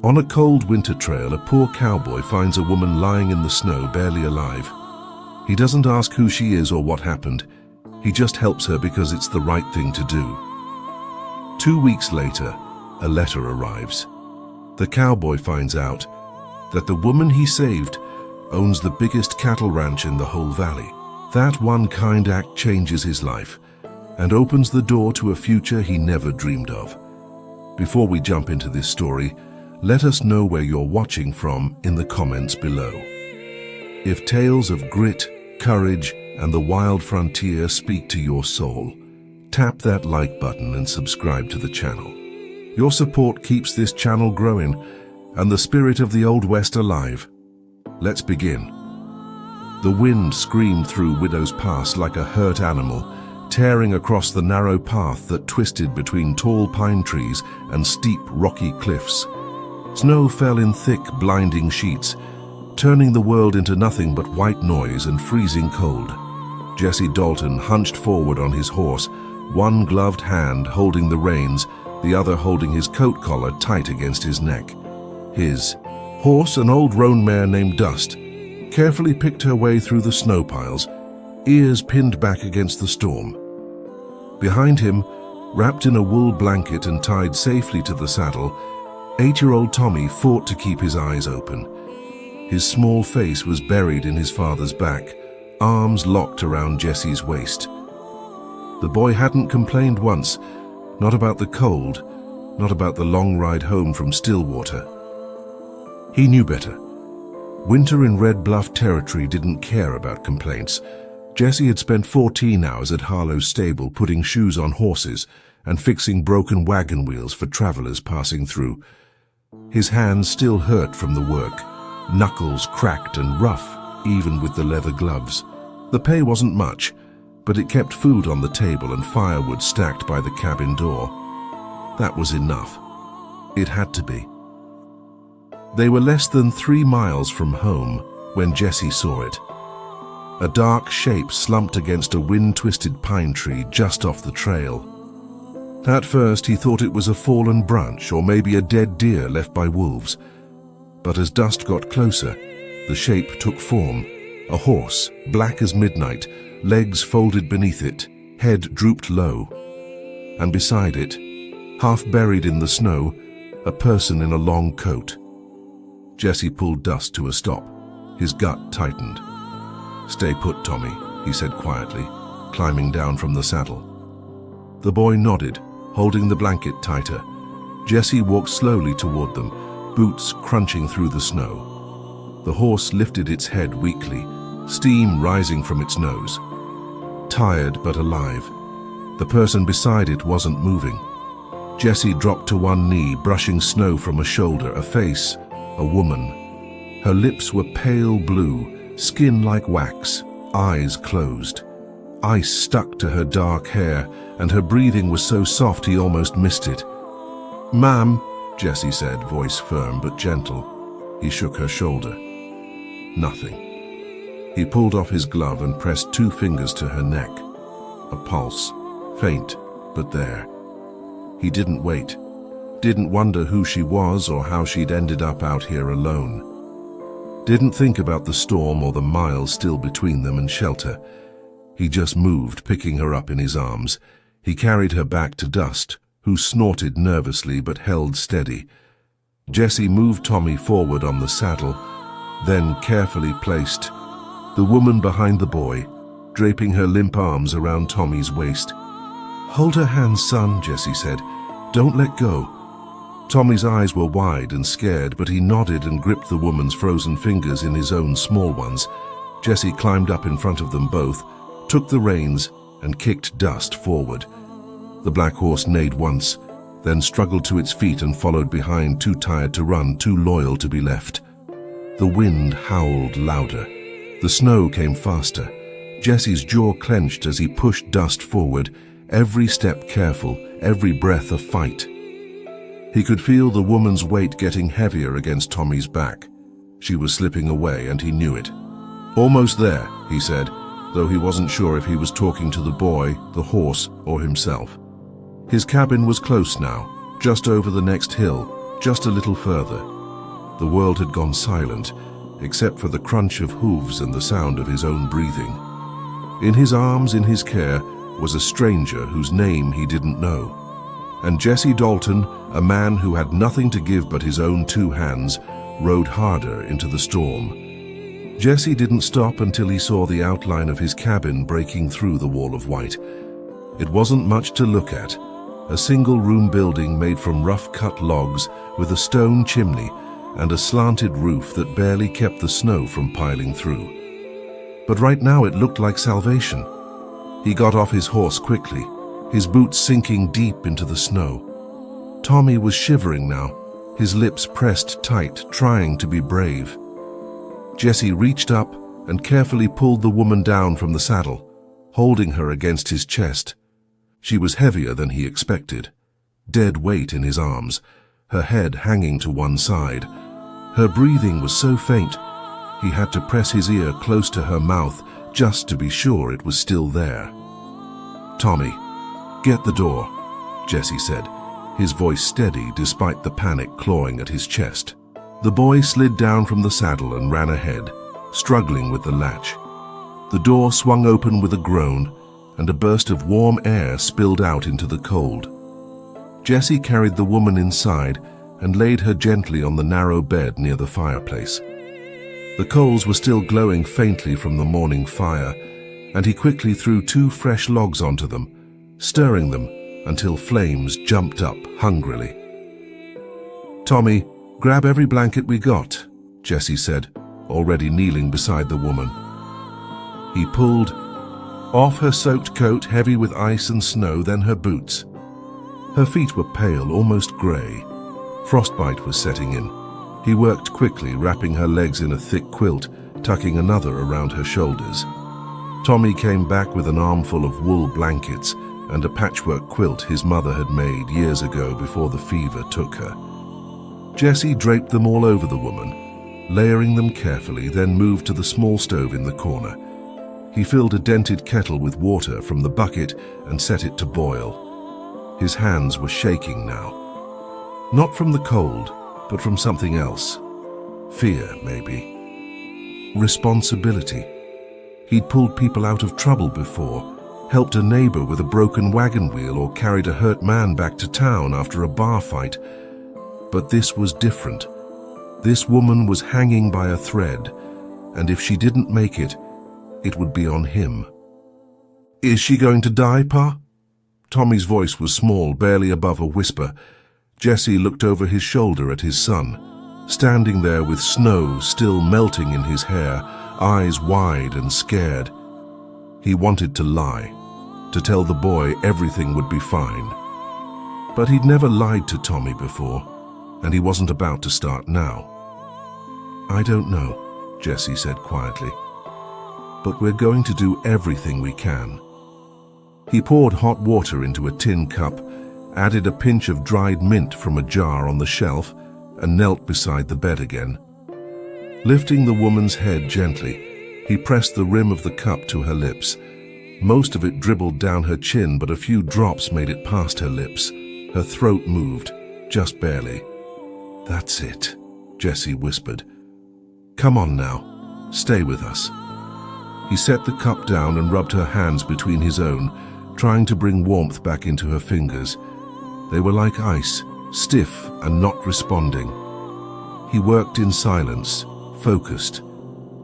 On a cold winter trail, a poor cowboy finds a woman lying in the snow, barely alive. He doesn't ask who she is or what happened. He just helps her because it's the right thing to do. 2 weeks later, a letter arrives. The cowboy finds out that the woman he saved owns the biggest cattle ranch in the whole valley. That one kind act changes his life and opens the door to a future he never dreamed of. Before we jump into this story, let us know where you're watching from in the comments below. If tales of grit, courage, and the wild frontier speak to your soul, tap that like button and subscribe to the channel. Your support keeps this channel growing and the spirit of the Old West alive. Let's begin. The wind screamed through Widow's Pass like a hurt animal, tearing across the narrow path that twisted between tall pine trees and steep rocky cliffs. Snow fell in thick, blinding sheets, turning the world into nothing but white noise and freezing cold. Jesse Dalton hunched forward on his horse, one gloved hand holding the reins, the other holding his coat collar tight against his neck. His horse, an old roan mare named Dust, carefully picked her way through the snow piles, ears pinned back against the storm. Behind him, wrapped in a wool blanket and tied safely to the saddle, 8-year-old Tommy fought to keep his eyes open. His small face was buried in his father's back, arms locked around Jesse's waist. The boy hadn't complained once, not about the cold, not about the long ride home from Stillwater. He knew better. Winter in Red Bluff territory didn't care about complaints. Jesse had spent 14 hours at Harlow's stable putting shoes on horses and fixing broken wagon wheels for travelers passing through. His hands still hurt from the work, knuckles cracked and rough, even with the leather gloves. The pay wasn't much, but it kept food on the table and firewood stacked by the cabin door. That was enough. It had to be. They were less than 3 miles from home when Jesse saw it. A dark shape slumped against a wind-twisted pine tree just off the trail. At first he thought it was a fallen branch or maybe a dead deer left by wolves. But as Dust got closer, the shape took form. A horse, black as midnight, legs folded beneath it, head drooped low. And beside it, half buried in the snow, a person in a long coat. Jesse pulled Dust to a stop. His gut tightened. "Stay put, Tommy," he said quietly, climbing down from the saddle. The boy nodded, holding the blanket tighter. Jesse walked slowly toward them, boots crunching through the snow. The horse lifted its head weakly, steam rising from its nose. Tired but alive. The person beside it wasn't moving. Jesse dropped to one knee, brushing snow from a shoulder, a face, a woman. Her lips were pale blue, skin like wax, eyes closed. Ice stuck to her dark hair, and her breathing was so soft he almost missed it. "Ma'am," Jesse said, voice firm but gentle. He shook her shoulder. Nothing. He pulled off his glove and pressed 2 fingers to her neck. A pulse, faint, but there. He didn't wait. Didn't wonder who she was or how she'd ended up out here alone. Didn't think about the storm or the miles still between them and shelter. He just moved, picking her up in his arms. He carried her back to Dust, who snorted nervously but held steady. Jesse moved Tommy forward on the saddle, then carefully placed the woman behind the boy, draping her limp arms around Tommy's waist. "Hold her hands, son," Jesse said. "Don't let go." Tommy's eyes were wide and scared, but he nodded and gripped the woman's frozen fingers in his own small ones. Jesse climbed up in front of them both, took the reins, and kicked Dust forward. The black horse neighed once, then struggled to its feet and followed behind, too tired to run, too loyal to be left. The wind howled louder. The snow came faster. Jesse's jaw clenched as he pushed Dust forward, every step careful, every breath a fight. He could feel the woman's weight getting heavier against Tommy's back. She was slipping away, and he knew it. "Almost there," he said, though he wasn't sure if he was talking to the boy, the horse, or himself. His cabin was close now, just over the next hill, Just a little further. The world had gone silent, except for the crunch of hooves and the sound of his own breathing. In his arms, in his care, was a stranger whose name he didn't know. And Jesse Dalton, a man who had nothing to give but his own 2 hands, rode harder into the storm. Jesse didn't stop until he saw the outline of his cabin breaking through the wall of white. It wasn't much to look at. A single-room building made from rough-cut logs with a stone chimney and a slanted roof that barely kept the snow from piling through. But right now it looked like salvation. He got off his horse quickly, his boots sinking deep into the snow. Tommy was shivering now, his lips pressed tight, trying to be brave. Jesse reached up and carefully pulled the woman down from the saddle, holding her against his chest. She was heavier than he expected, dead weight in his arms, her head hanging to one side. Her breathing was so faint, he had to press his ear close to her mouth just to be sure it was still there. "Tommy, get the door," Jesse said, his voice steady despite the panic clawing at his chest. The boy slid down from the saddle and ran ahead, struggling with the latch. The door swung open with a groan, and a burst of warm air spilled out into the cold. Jesse carried the woman inside and laid her gently on the narrow bed near the fireplace. The coals were still glowing faintly from the morning fire, and he quickly threw 2 fresh logs onto them, stirring them until flames jumped up hungrily. "Tommy, grab every blanket we got," Jesse said, already kneeling beside the woman. He pulled off her soaked coat, heavy with ice and snow, then her boots. Her feet were pale, almost grey. Frostbite was setting in. He worked quickly, wrapping her legs in a thick quilt, tucking another around her shoulders. Tommy came back with an armful of wool blankets and a patchwork quilt his mother had made years ago before the fever took her. Jesse draped them all over the woman, layering them carefully, then moved to the small stove in the corner. He filled a dented kettle with water from the bucket and set it to boil. His hands were shaking now. Not from the cold, but from something else. Fear, maybe. Responsibility. He'd pulled people out of trouble before, helped a neighbor with a broken wagon wheel, or carried a hurt man back to town after a bar fight. But this was different. This woman was hanging by a thread, and if she didn't make it, it would be on him. "Is she going to die, Pa?" Tommy's voice was small, barely above a whisper. Jesse looked over his shoulder at his son, standing there with snow still melting in his hair, eyes wide and scared. He wanted to lie, to tell the boy everything would be fine. But he'd never lied to Tommy before, and he wasn't about to start now. "I don't know," Jesse said quietly, "but we're going to do everything we can." He poured hot water into a tin cup, added a pinch of dried mint from a jar on the shelf, and knelt beside the bed again. Lifting the woman's head gently, he pressed the rim of the cup to her lips. Most of it dribbled down her chin, but a few drops made it past her lips. Her throat moved, just barely. "That's it," Jesse whispered. "Come on now, stay with us." He set the cup down and rubbed her hands between his own, trying to bring warmth back into her fingers. They were like ice, stiff and not responding. He worked in silence, focused.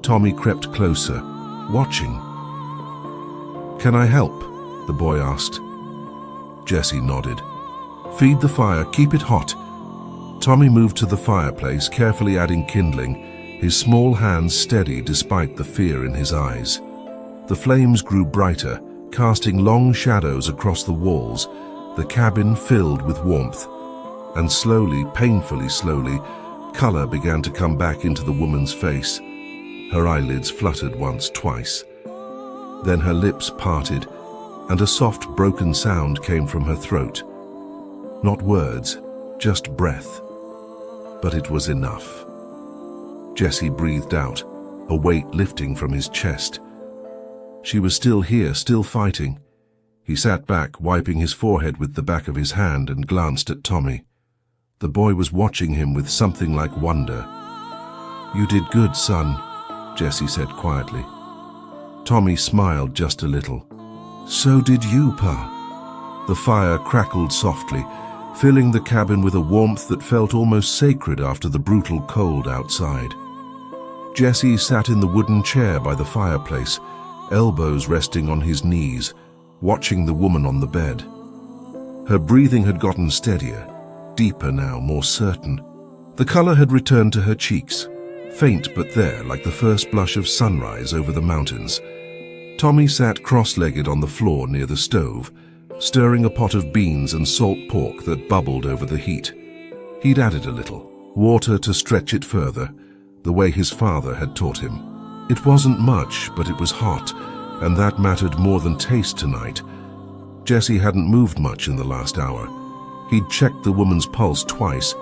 Tommy crept closer, watching. "Can I help?" the boy asked. Jesse nodded. "Feed the fire, keep it hot." Tommy moved to the fireplace, carefully adding kindling, his small hands steady despite the fear in his eyes. The flames grew brighter, casting long shadows across the walls, the cabin filled with warmth. And slowly, painfully slowly, color began to come back into the woman's face. Her eyelids fluttered once, twice. Then her lips parted, and a soft, broken sound came from her throat. Not words, just breath. But it was enough. Jesse breathed out, a weight lifting from his chest. She was still here, still fighting. He sat back, wiping his forehead with the back of his hand, and glanced at Tommy. The boy was watching him with something like wonder. "You did good, son," Jesse said quietly. Tommy smiled just a little. "So did you, Pa." The fire crackled softly, filling the cabin with a warmth that felt almost sacred after the brutal cold outside. Jesse sat in the wooden chair by the fireplace, elbows resting on his knees, watching the woman on the bed. Her breathing had gotten steadier, deeper now, more certain. The color had returned to her cheeks, faint but there, like the first blush of sunrise over the mountains. Tommy sat cross-legged on the floor near the stove, stirring a pot of beans and salt pork that bubbled over the heat. He'd added a little, water to stretch it further, the way his father had taught him. It wasn't much, but it was hot, and that mattered more than taste tonight. Jesse hadn't moved much in the last hour. He'd checked the woman's pulse twice,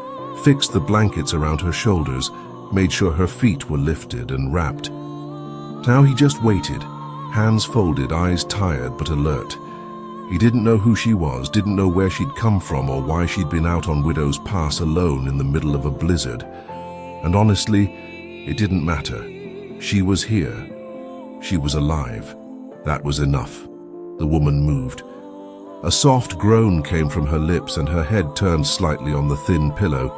fixed the blankets around her shoulders, made sure her feet were lifted and wrapped. Now he just waited, hands folded, eyes tired but alert. He didn't know who she was, didn't know where she'd come from or why she'd been out on Widow's Pass alone in the middle of a blizzard. And honestly, it didn't matter. She was here. She was alive. That was enough. The woman moved. A soft groan came from her lips and her head turned slightly on the thin pillow.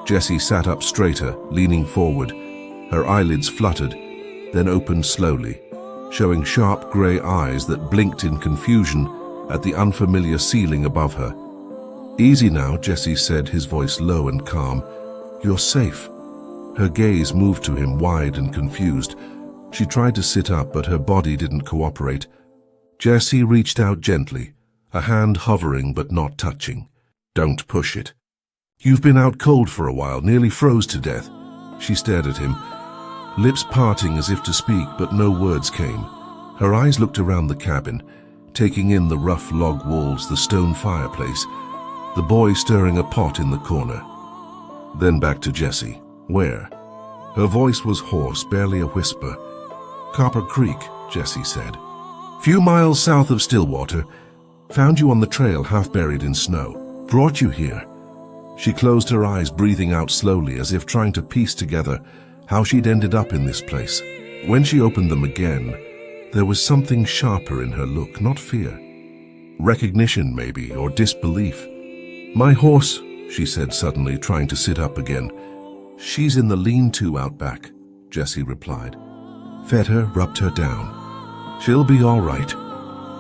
Jessie sat up straighter, leaning forward. Her eyelids fluttered, then opened slowly, showing sharp grey eyes that blinked in confusion at the unfamiliar ceiling above her. "Easy now," Jessie said, his voice low and calm. "You're safe." Her gaze moved to him, wide and confused. She tried to sit up, but her body didn't cooperate. Jessie reached out gently, a hand hovering but not touching. "Don't push it. You've been out cold for a while, nearly froze to death." She stared at him, lips parting as if to speak, but no words came. Her eyes looked around the cabin, taking in the rough log walls, the stone fireplace, the boy stirring a pot in the corner. Then back to Jessie. "Where?" Her voice was hoarse, barely a whisper. "Copper Creek," Jessie said. "Few miles south of Stillwater. Found you on the trail, half buried in snow. Brought you here." She closed her eyes, breathing out slowly, as if trying to piece together how she'd ended up in this place. When she opened them again, there was something sharper in her look, not fear. Recognition, maybe, or disbelief. "My horse," she said suddenly, trying to sit up again. "She's in the lean-to out back," Jessie replied. Fed her, rubbed her down. "She'll be all right."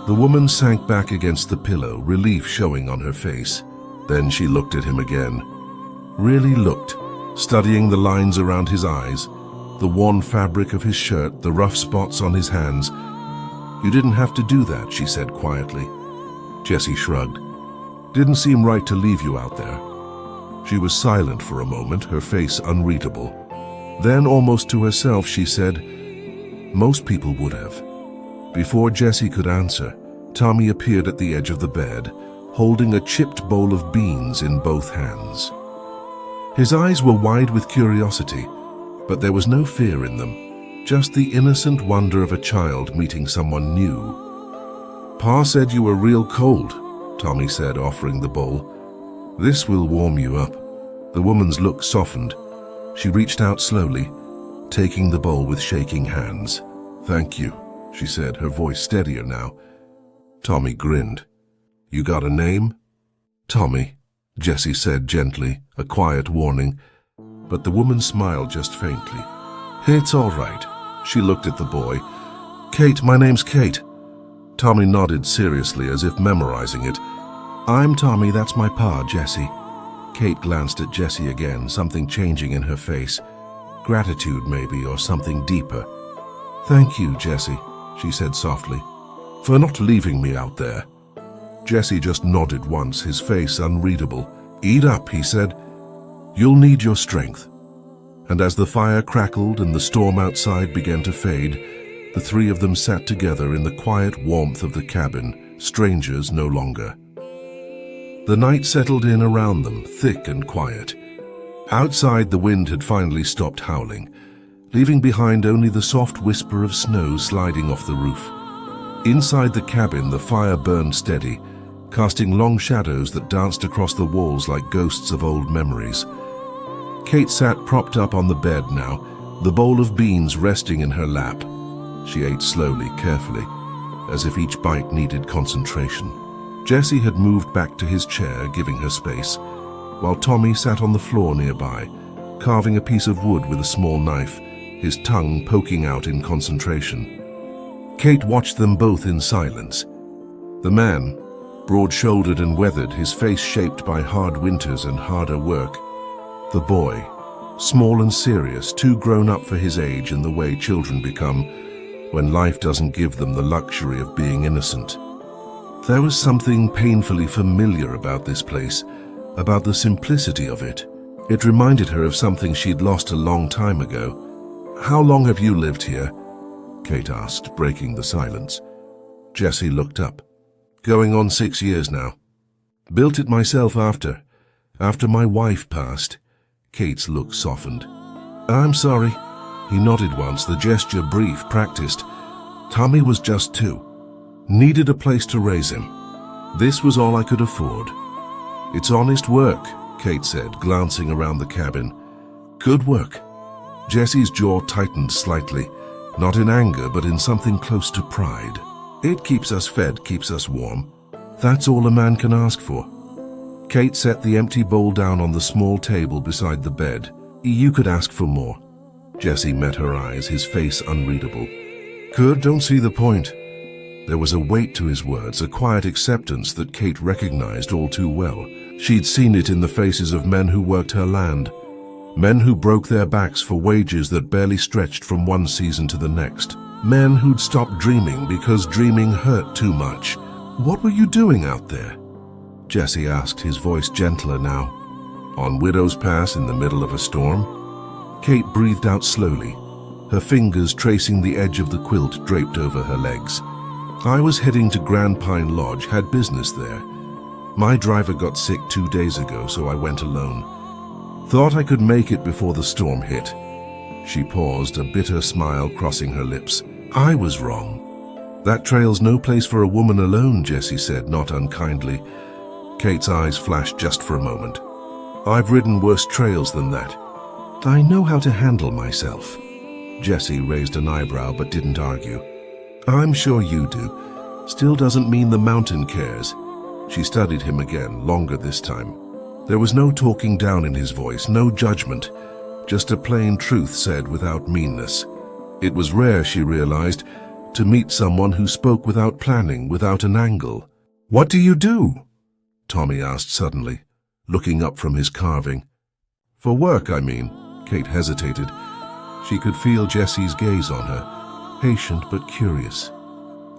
The woman sank back against the pillow, relief showing on her face. Then she looked at him again. Really looked, studying the lines around his eyes, the worn fabric of his shirt, the rough spots on his hands. "You didn't have to do that," she said quietly. Jessie shrugged. "Didn't seem right to leave you out there." She was silent for a moment, her face unreadable. Then, almost to herself, she said, "Most people would have." Before Jessie could answer, Tommy appeared at the edge of the bed, holding a chipped bowl of beans in both hands. His eyes were wide with curiosity, but there was no fear in them, just the innocent wonder of a child meeting someone new. "Pa said you were real cold," Tommy said, offering the bowl. "This will warm you up." The woman's look softened. She reached out slowly, taking the bowl with shaking hands. "Thank you," she said, her voice steadier now. Tommy grinned. "You got a name?" "Tommy," Jessie said gently, a quiet warning, but the woman smiled just faintly. "It's all right." She looked at the boy. "Kate, my name's Kate." Tommy nodded seriously, as if memorizing it. "I'm Tommy, that's my pa, Jessie." Kate glanced at Jessie again, something changing in her face. Gratitude, maybe, or something deeper. "Thank you, Jessie," she said softly, "for not leaving me out there." Jessie just nodded once, his face unreadable. "Eat up," he said. "You'll need your strength." And as the fire crackled and the storm outside began to fade, the three of them sat together in the quiet warmth of the cabin, strangers no longer. The night settled in around them, thick and quiet. Outside, the wind had finally stopped howling, leaving behind only the soft whisper of snow sliding off the roof. Inside the cabin, the fire burned steady, casting long shadows that danced across the walls like ghosts of old memories. Kate sat propped up on the bed now, the bowl of beans resting in her lap. She ate slowly, carefully, as if each bite needed concentration. Jesse had moved back to his chair, giving her space, while Tommy sat on the floor nearby, carving a piece of wood with a small knife, his tongue poking out in concentration. Kate watched them both in silence. The man, broad-shouldered and weathered, his face shaped by hard winters and harder work. The boy, small and serious, too grown up for his age in the way children become when life doesn't give them the luxury of being innocent. There was something painfully familiar about this place, about the simplicity of it. It reminded her of something she'd lost a long time ago. "How long have you lived here?" Kate asked, breaking the silence. Jesse looked up. "Going on 6 years now. Built it myself after my wife passed." Kate's look softened. "I'm sorry." He nodded once, the gesture brief, practiced. Tommy was just 2. Needed a place to raise him. This was all I could afford. "It's honest work," Kate said, glancing around the cabin. "Good work." Jesse's jaw tightened slightly, not in anger, but in something close to pride. "It keeps us fed, keeps us warm. That's all a man can ask for." Kate set the empty bowl down on the small table beside the bed. "You could ask for more." Jesse met her eyes, his face unreadable. Don't see the point." There was a weight to his words, a quiet acceptance that Kate recognized all too well. She'd seen it in the faces of men who worked her land, men who broke their backs for wages that barely stretched from one season to the next, men who'd stopped dreaming because dreaming hurt too much. "What were you doing out there?" Jesse asked, his voice gentler now. "On Widow's Pass in the middle of a storm?" Kate breathed out slowly, her fingers tracing the edge of the quilt draped over her legs. "I was heading to Grand Pine Lodge, had business there. My driver got sick 2 days ago, so I went alone. Thought I could make it before the storm hit." She paused, a bitter smile crossing her lips. "I was wrong." "That trail's no place for a woman alone," Jesse said, not unkindly. Kate's eyes flashed just for a moment. "I've ridden worse trails than that. I know how to handle myself." Jesse raised an eyebrow but didn't argue. "I'm sure you do. Still doesn't mean the mountain cares." She studied him again, longer this time. There was no talking down in his voice, no judgment, just a plain truth said without meanness. It was rare, she realized, to meet someone who spoke without planning, without an angle. "What do you do?" Tommy asked suddenly, looking up from his carving. "For work, I mean." Kate hesitated. She could feel Jesse's gaze on her, patient but curious.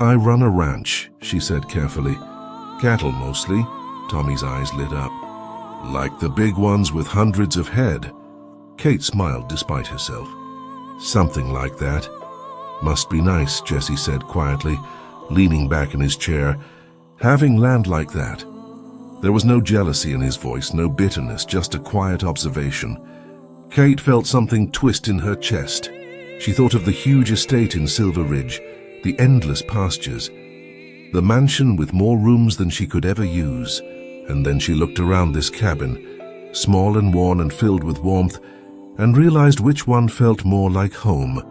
"I run a ranch," she said carefully. "Cattle mostly." Tommy's eyes lit up. "Like the big ones with hundreds of head?" Kate smiled despite herself. "Something like that." "Must be nice," Jesse said quietly, leaning back in his chair. "Having land like that." There was no jealousy in his voice, no bitterness, just a quiet observation. Kate felt something twist in her chest. She thought of the huge estate in Silver Ridge, the endless pastures, the mansion with more rooms than she could ever use. And then she looked around this cabin, small and worn and filled with warmth, and realized which one felt more like home.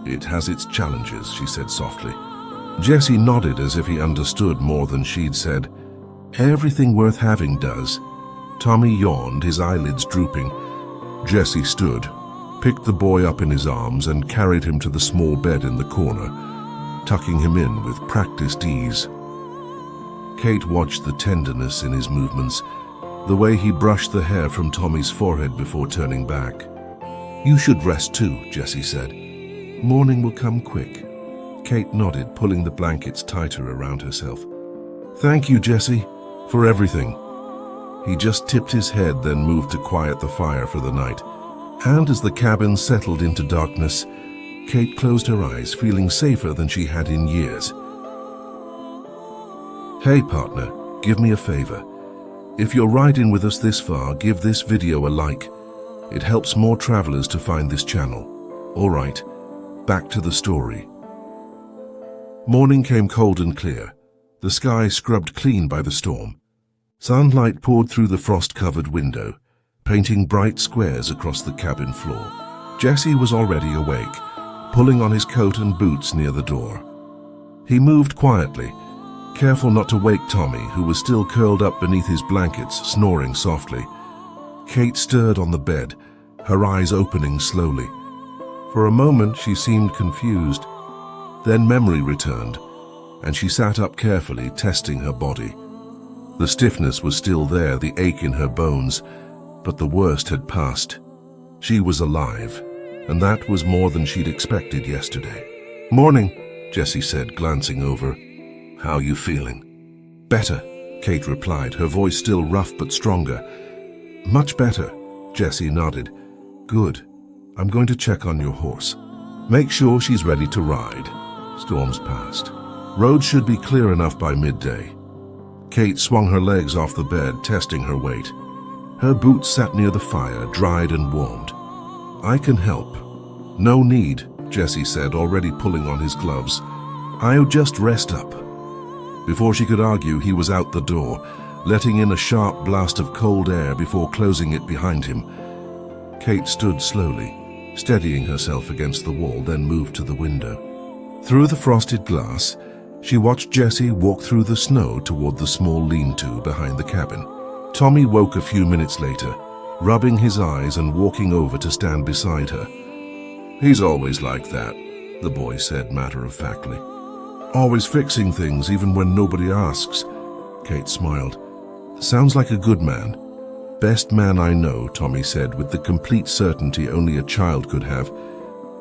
"It has its challenges," she said softly. Jesse nodded as if he understood more than she'd said. "Everything worth having does." Tommy yawned, his eyelids drooping. Jesse stood, picked the boy up in his arms and carried him to the small bed in the corner, tucking him in with practiced ease. Kate watched the tenderness in his movements, the way he brushed the hair from Tommy's forehead before turning back. "You should rest too," Jesse said. "Morning will come quick." Kate nodded, pulling the blankets tighter around herself. "Thank you, Jesse, for everything." He just tipped his head, then moved to quiet the fire for the night. And as the cabin settled into darkness, Kate closed her eyes, feeling safer than she had in years. "Hey partner, give me a favor. If you're riding with us this far, give this video a like. It helps more travelers to find this channel. All right, back to the story. Morning came cold and clear. the sky scrubbed clean by the storm. Sunlight poured through the frost-covered window, painting bright squares across the cabin floor. Jesse was already awake, pulling on his coat and boots near the door. He moved quietly, careful not to wake Tommy, who was still curled up beneath his blankets, snoring softly. Kate stirred on the bed, her eyes opening slowly. For a moment she seemed confused. Then memory returned, and she sat up carefully, testing her body. The stiffness was still there, the ache in her bones, but the worst had passed. She was alive, and that was more than she'd expected yesterday. "Morning," Jessie said, glancing over. "How you feeling?" "Better," Kate replied, her voice still rough but stronger. "Much better," Jessie nodded. "Good. I'm going to check on your horse. Make sure she's ready to ride." Storms passed. Roads should be clear enough by midday. Kate swung her legs off the bed, testing her weight. Her boots sat near the fire, dried and warmed. "I can help." "No need," Jessie said, already pulling on his gloves. "I'll just rest up." Before she could argue, he was out the door, letting in a sharp blast of cold air before closing it behind him. Kate stood slowly, steadying herself against the wall, then moved to the window. Through the frosted glass, she watched Jessie walk through the snow toward the small lean-to behind the cabin. Tommy woke a few minutes later, rubbing his eyes and walking over to stand beside her. "He's always like that," the boy said matter-of-factly. "Always fixing things even when nobody asks." Kate smiled. "Sounds like a good man." "Best man I know," Tommy said with the complete certainty only a child could have.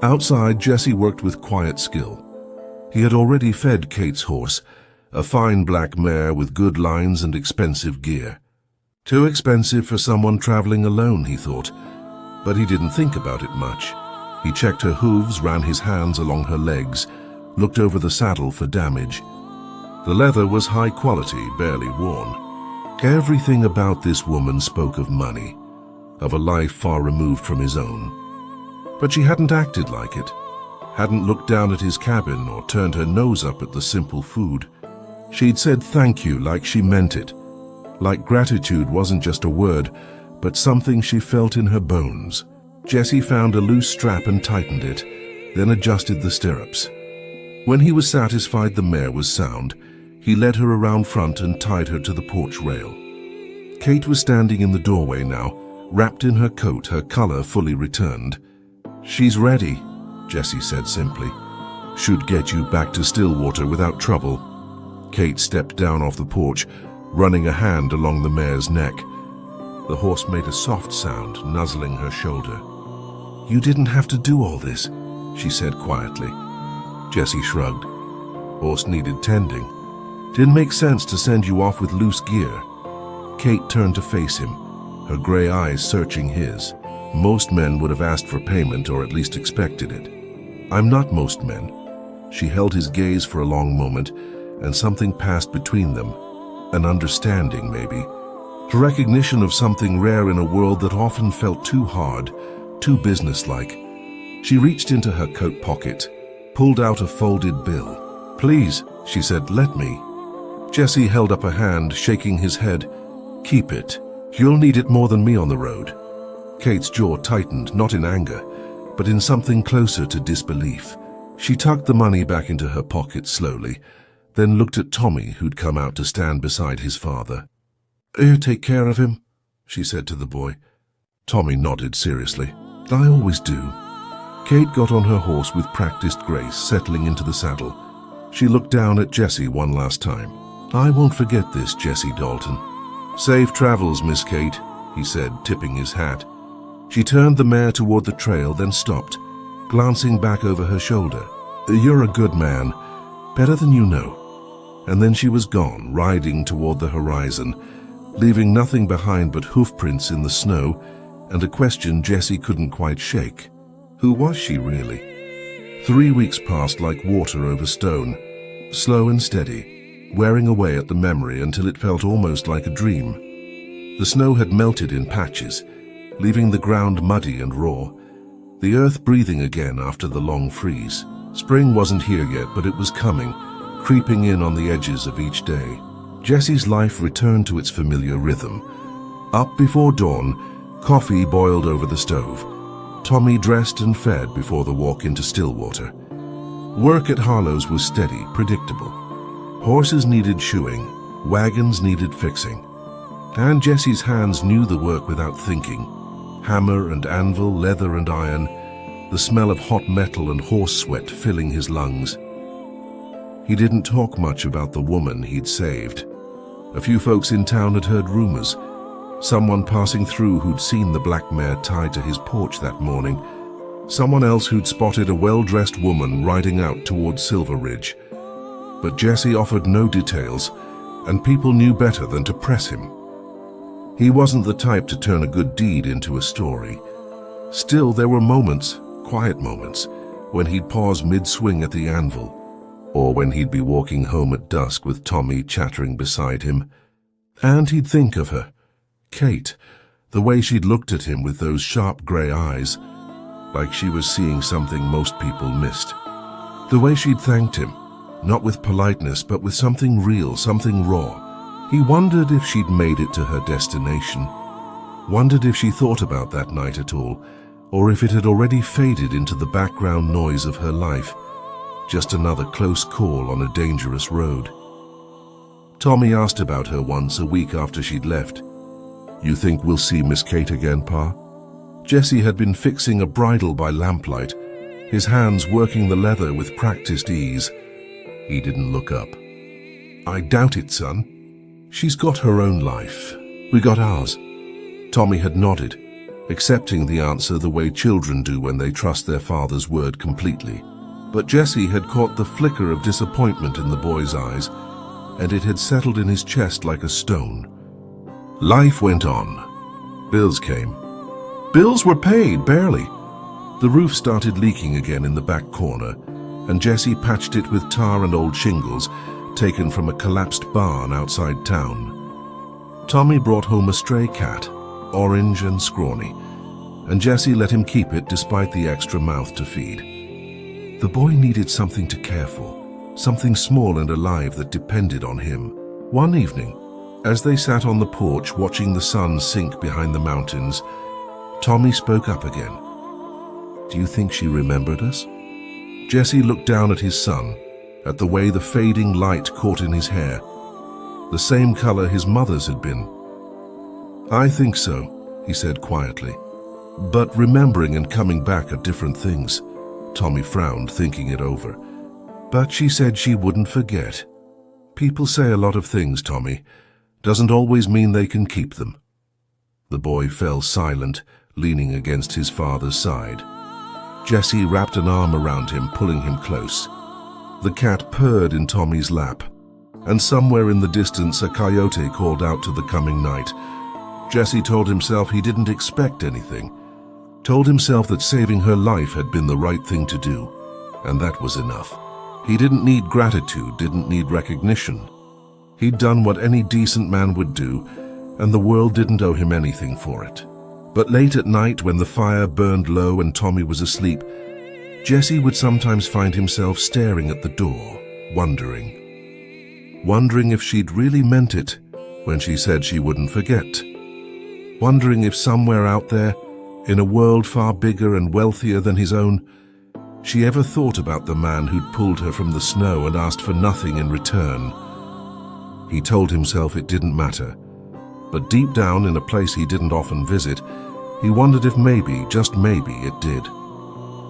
Outside, Jessie worked with quiet skill. He had already fed Kate's horse, a fine black mare with good lines and expensive gear. Too expensive for someone traveling alone, he thought, but he didn't think about it much. He checked her hooves, ran his hands along her legs, looked over the saddle for damage. The leather was high quality, barely worn. Everything about this woman spoke of money, of a life far removed from his own. But she hadn't acted like it, hadn't looked down at his cabin or turned her nose up at the simple food. She'd said thank you like she meant it, like gratitude wasn't just a word, but something she felt in her bones. Jessie found a loose strap and tightened it, then adjusted the stirrups. When he was satisfied the mare was sound, he led her around front and tied her to the porch rail. Kate was standing in the doorway now, wrapped in her coat, her color fully returned. "She's ready," Jessie said simply. "Should get you back to Stillwater without trouble." Kate stepped down off the porch, running a hand along the mare's neck. The horse made a soft sound, nuzzling her shoulder. "You didn't have to do all this," she said quietly. Jessie shrugged. "Horse needed tending. Didn't make sense to send you off with loose gear." Kate turned to face him, her gray eyes searching his. Most men would have asked for payment or at least expected it. "I'm not most men." She held his gaze for a long moment, and something passed between them. An understanding, maybe. A recognition of something rare in a world that often felt too hard, too businesslike. She reached into her coat pocket, pulled out a folded bill. "Please," she said, "let me." Jessie held up a hand, shaking his head. "Keep it. You'll need it more than me on the road." Kate's jaw tightened, not in anger, but in something closer to disbelief. She tucked the money back into her pocket slowly, then looked at Tommy, who'd come out to stand beside his father. "You take care of him?" she said to the boy. Tommy nodded seriously. "I always do." Kate got on her horse with practiced grace, settling into the saddle. She looked down at Jessie one last time. "I won't forget this, Jessie Dalton." "Safe travels, Miss Kate," he said, tipping his hat. She turned the mare toward the trail, then stopped, glancing back over her shoulder. "You're a good man, better than you know." And then she was gone, riding toward the horizon, leaving nothing behind but hoofprints in the snow and a question Jessie couldn't quite shake. Who was she really? 3 weeks passed like water over stone, slow and steady, wearing away at the memory until it felt almost like a dream. The snow had melted in patches, leaving the ground muddy and raw, the earth breathing again after the long freeze. Spring wasn't here yet, but it was coming, creeping in on the edges of each day. Jesse's life returned to its familiar rhythm. Up before dawn, coffee boiled over the stove. Tommy dressed and fed before the walk into Stillwater. Work at Harlow's was steady, predictable. Horses needed shoeing, wagons needed fixing. And Jesse's hands knew the work without thinking. Hammer and anvil, leather and iron, the smell of hot metal and horse sweat filling his lungs. He didn't talk much about the woman he'd saved. A few folks in town had heard rumors. Someone passing through who'd seen the black mare tied to his porch that morning. Someone else who'd spotted a well-dressed woman riding out towards Silver Ridge. But Jesse offered no details, and people knew better than to press him. He wasn't the type to turn a good deed into a story. Still, there were moments, quiet moments, when he'd pause mid-swing at the anvil, or when he'd be walking home at dusk with Tommy chattering beside him. And he'd think of her, Kate, the way she'd looked at him with those sharp grey eyes, like she was seeing something most people missed. The way she'd thanked him, not with politeness, but with something real, something raw. He wondered if she'd made it to her destination, wondered if she thought about that night at all, or if it had already faded into the background noise of her life, just another close call on a dangerous road. Tommy asked about her once a week after she'd left. "You think we'll see Miss Kate again, Pa?" Jesse had been fixing a bridle by lamplight, his hands working the leather with practiced ease. He didn't look up. "I doubt it, son. She's got her own life. We got ours." Tommy had nodded, accepting the answer the way children do when they trust their father's word completely. But Jesse had caught the flicker of disappointment in the boy's eyes, and it had settled in his chest like a stone. Life went on. Bills came. Bills were paid, barely. The roof started leaking again in the back corner, and Jesse patched it with tar and old shingles taken from a collapsed barn outside town. Tommy brought home a stray cat, orange and scrawny, and Jesse let him keep it despite the extra mouth to feed. The boy needed something to care for, something small and alive that depended on him. One evening, as they sat on the porch watching the sun sink behind the mountains, Tommy spoke up again. "Do you think she remembered us?" Jesse looked down at his son, at the way the fading light caught in his hair, the same color his mother's had been. "I think so," he said quietly. "But remembering and coming back are different things." Tommy frowned, thinking it over. "But she said she wouldn't forget. People say a lot of things, Tommy. Doesn't always mean they can keep them." The boy fell silent, leaning against his father's side. Jesse wrapped an arm around him, pulling him close. The cat purred in Tommy's lap, and somewhere in the distance a coyote called out to the coming night. Jesse told himself he didn't expect anything, told himself that saving her life had been the right thing to do, and that was enough. He didn't need gratitude, didn't need recognition. He'd done what any decent man would do, and the world didn't owe him anything for it. But late at night, when the fire burned low and Tommy was asleep, Jesse would sometimes find himself staring at the door, wondering if she'd really meant it when she said she wouldn't forget. Wondering if somewhere out there, in a world far bigger and wealthier than his own, she ever thought about the man who'd pulled her from the snow and asked for nothing in return. He told himself it didn't matter, but deep down in a place he didn't often visit, he wondered if maybe, just maybe, it did.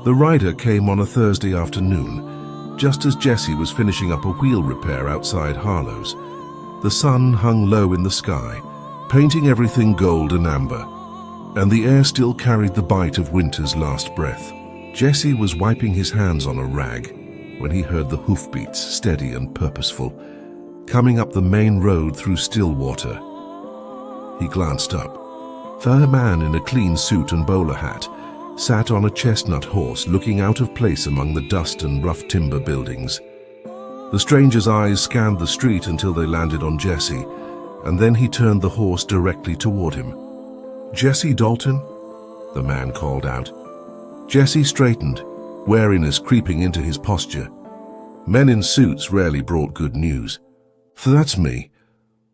The rider came on a Thursday afternoon, just as Jesse was finishing up a wheel repair outside Harlow's. The sun hung low in the sky, painting everything gold and amber, and the air still carried the bite of winter's last breath. Jesse was wiping his hands on a rag when he heard the hoofbeats, steady and purposeful, coming up the main road through Stillwater. He glanced up. A man in a clean suit and bowler hat sat on a chestnut horse, looking out of place among the dust and rough timber buildings. The stranger's eyes scanned the street until they landed on Jesse, and then he turned the horse directly toward him. "Jesse Dalton?" the man called out. Jesse straightened, wariness creeping into his posture. Men in suits rarely brought good news. "That's me."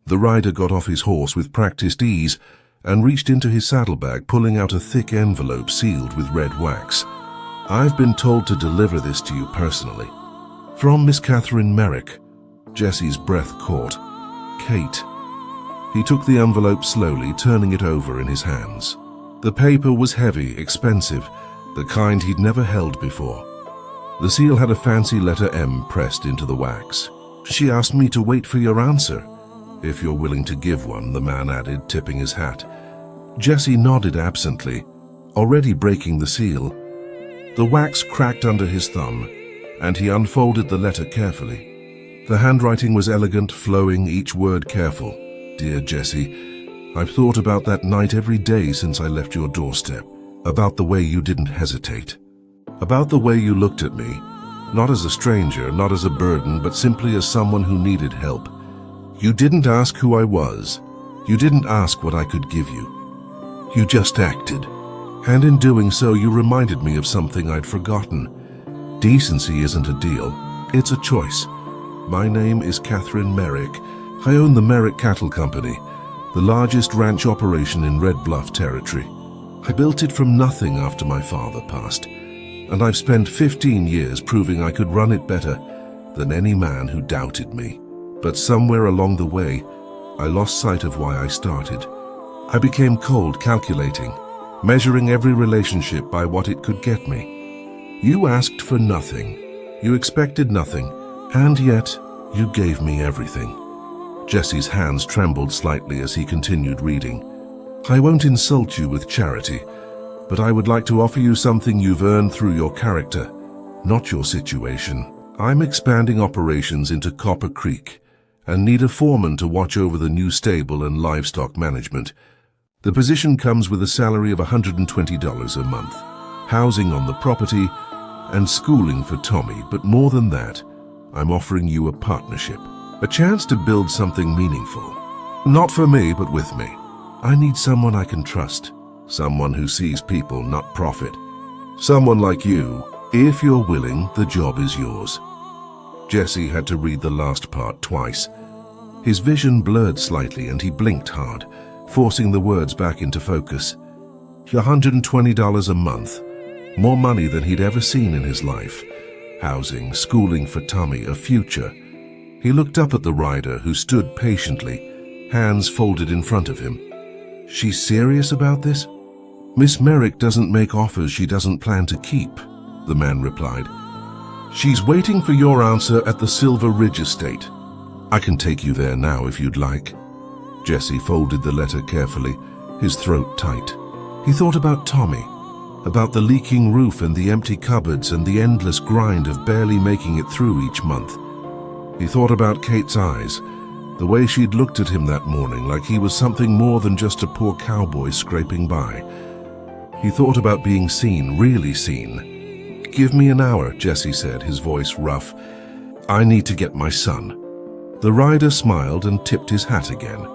The rider got off his horse with practiced ease and reached into his saddlebag, pulling out a thick envelope sealed with red wax. "I've been told to deliver this to you personally. From Miss Catherine Merrick." Jesse's breath caught. "Kate." He took the envelope slowly, turning it over in his hands. The paper was heavy, expensive, the kind he'd never held before. The seal had a fancy letter M pressed into the wax. "She asked me to wait for your answer, if you're willing to give one," the man added, tipping his hat. Jesse nodded absently, already breaking the seal. The wax cracked under his thumb, and he unfolded the letter carefully. The handwriting was elegant, flowing, each word careful. "Dear Jesse, I've thought about that night every day since I left your doorstep, about the way you didn't hesitate, about the way you looked at me, not as a stranger, not as a burden, but simply as someone who needed help. You didn't ask who I was. You didn't ask what I could give you. You just acted. And in doing so, you reminded me of something I'd forgotten. Decency isn't a deal, it's a choice. My name is Catherine Merrick. I own the Merrick Cattle Company, the largest ranch operation in Red Bluff Territory. I built it from nothing after my father passed, and I've spent 15 years proving I could run it better than any man who doubted me. But somewhere along the way, I lost sight of why I started. I became cold, calculating, measuring every relationship by what it could get me. You asked for nothing. You expected nothing, and yet you gave me everything." Jesse's hands trembled slightly as he continued reading. "I won't insult you with charity, but I would like to offer you something you've earned through your character, not your situation. I'm expanding operations into Copper Creek and need a foreman to watch over the new stable and livestock management. The position comes with a salary of $120 a month, housing on the property, and schooling for Tommy, but more than that, I'm offering you a partnership, a chance to build something meaningful. Not for me, but with me. I need someone I can trust, someone who sees people, not profit. Someone like you. If you're willing, the job is yours." Jesse had to read the last part twice. His vision blurred slightly and he blinked hard, forcing the words back into focus. $120 a month, more money than he'd ever seen in his life. Housing, schooling for Tommy, a future. He looked up at the rider, who stood patiently, hands folded in front of him. "She's serious about this?" "Miss Merrick doesn't make offers she doesn't plan to keep," the man replied. "She's waiting for your answer at the Silver Ridge estate. I can take you there now if you'd like." Jesse folded the letter carefully, his throat tight. He thought about Tommy, about the leaking roof and the empty cupboards and the endless grind of barely making it through each month. He thought about Kate's eyes, the way she'd looked at him that morning like he was something more than just a poor cowboy scraping by. He thought about being seen, really seen. "Give me an hour," Jesse said, his voice rough. "I need to get my son." The rider smiled and tipped his hat again.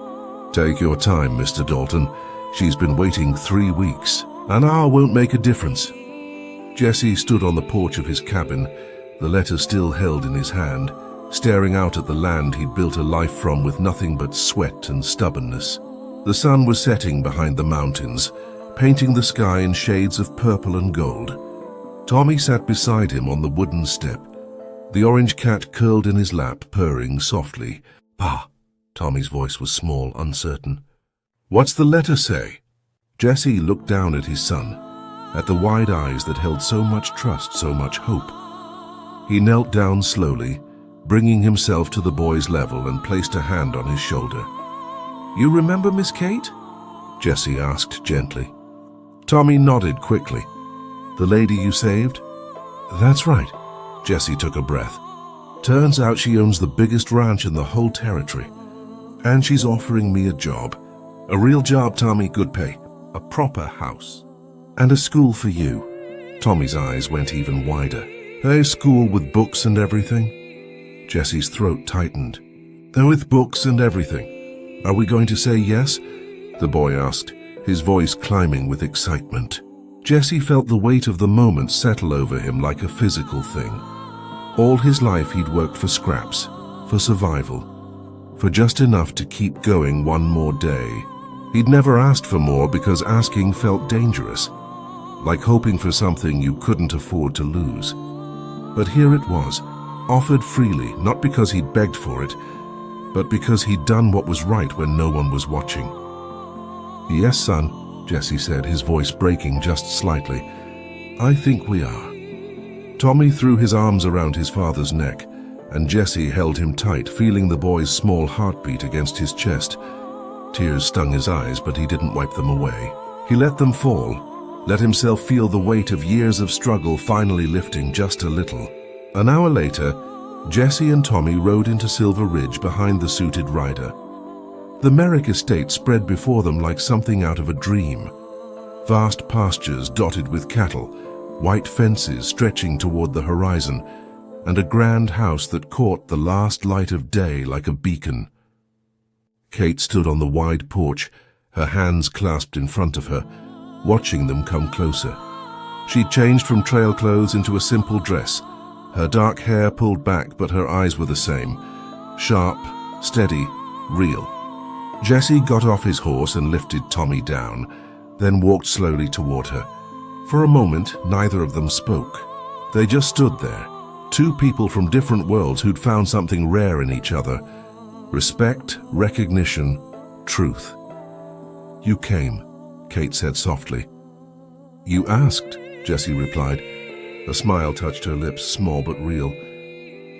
"Take your time, Mr. Dalton. She's been waiting 3 weeks. An hour won't make a difference." Jesse stood on the porch of his cabin, the letter still held in his hand, staring out at the land he'd built a life from with nothing but sweat and stubbornness. The sun was setting behind the mountains, painting the sky in shades of purple and gold. Tommy sat beside him on the wooden step, the orange cat curled in his lap, purring softly. "Pa." Tommy's voice was small, uncertain. "What's the letter say?" Jesse looked down at his son, at the wide eyes that held so much trust, so much hope. He knelt down slowly, bringing himself to the boy's level, and placed a hand on his shoulder. "You remember Miss Kate?" Jesse asked gently. Tommy nodded quickly. "The lady you saved?" "That's right." Jesse took a breath. "Turns out she owns the biggest ranch in the whole territory. And she's offering me a job. A real job, Tommy, good pay. A proper house. And a school for you." Tommy's eyes went even wider. "A school with books and everything?" Jesse's throat tightened. "With books and everything. Are we going to say yes?" the boy asked, his voice climbing with excitement. Jesse felt the weight of the moment settle over him like a physical thing. All his life he'd worked for scraps, for survival, for just enough to keep going one more day. He'd never asked for more because asking felt dangerous, like hoping for something you couldn't afford to lose. But here it was, offered freely, not because he'd begged for it, but because he'd done what was right when no one was watching. "Yes, son," Jesse said, his voice breaking just slightly. "I think we are." Tommy threw his arms around his father's neck, and Jesse held him tight, feeling the boy's small heartbeat against his chest. Tears stung his eyes, but he didn't wipe them away. He let them fall, let himself feel the weight of years of struggle finally lifting just a little. An hour later, Jesse and Tommy rode into Silver Ridge behind the suited rider. The Merrick estate spread before them like something out of a dream. Vast pastures dotted with cattle, white fences stretching toward the horizon, and a grand house that caught the last light of day like a beacon. Kate stood on the wide porch, her hands clasped in front of her, watching them come closer. She'd changed from trail clothes into a simple dress, her dark hair pulled back, but her eyes were the same, sharp, steady, real. Jesse got off his horse and lifted Tommy down, then walked slowly toward her. For a moment, neither of them spoke. They just stood there, two people from different worlds who'd found something rare in each other: respect, recognition, truth. "You came," Kate said softly. "You asked," Jesse replied. A smile touched her lips, small but real.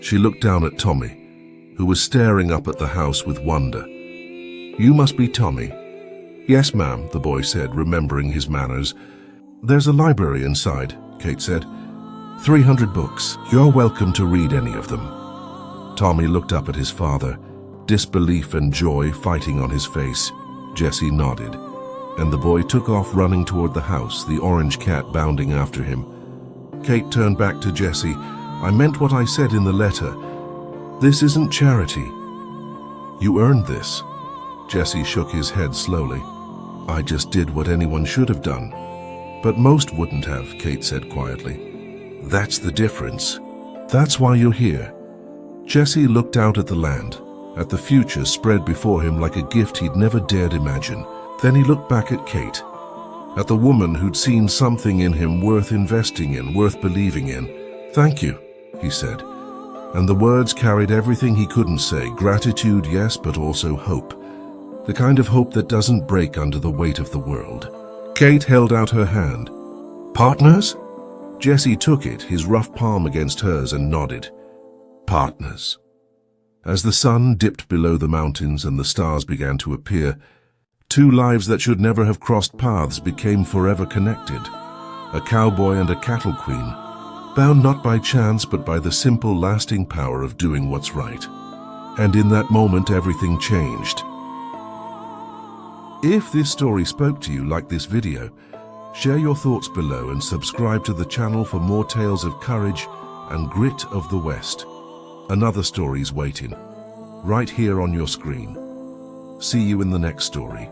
She looked down at Tommy, who was staring up at the house with wonder. "You must be Tommy." "Yes, ma'am," the boy said, remembering his manners. "There's a library inside," Kate said. 300 books. You're welcome to read any of them." Tommy looked up at his father, disbelief and joy fighting on his face. Jesse nodded, and the boy took off running toward the house, the orange cat bounding after him. Kate turned back to Jesse. "I meant what I said in the letter. This isn't charity. You earned this." Jesse shook his head slowly. "I just did what anyone should have done." "But most wouldn't have," Kate said quietly. "That's the difference. That's why you're here." Jesse looked out at the land, at the future spread before him like a gift he'd never dared imagine. Then he looked back at Kate, at the woman who'd seen something in him worth investing in, worth believing in. "Thank you," he said, and the words carried everything he couldn't say. Gratitude, yes, but also hope. The kind of hope that doesn't break under the weight of the world. Kate held out her hand. "Partners?" Jesse took it, his rough palm against hers, and nodded. "Partners." As the sun dipped below the mountains and the stars began to appear, two lives that should never have crossed paths became forever connected. A cowboy and a cattle queen, bound not by chance but by the simple, lasting power of doing what's right. And in that moment, everything changed. If this story spoke to you like this video, share your thoughts below and subscribe to the channel for more tales of courage and grit of the West. Another story's waiting, right here on your screen. See you in the next story.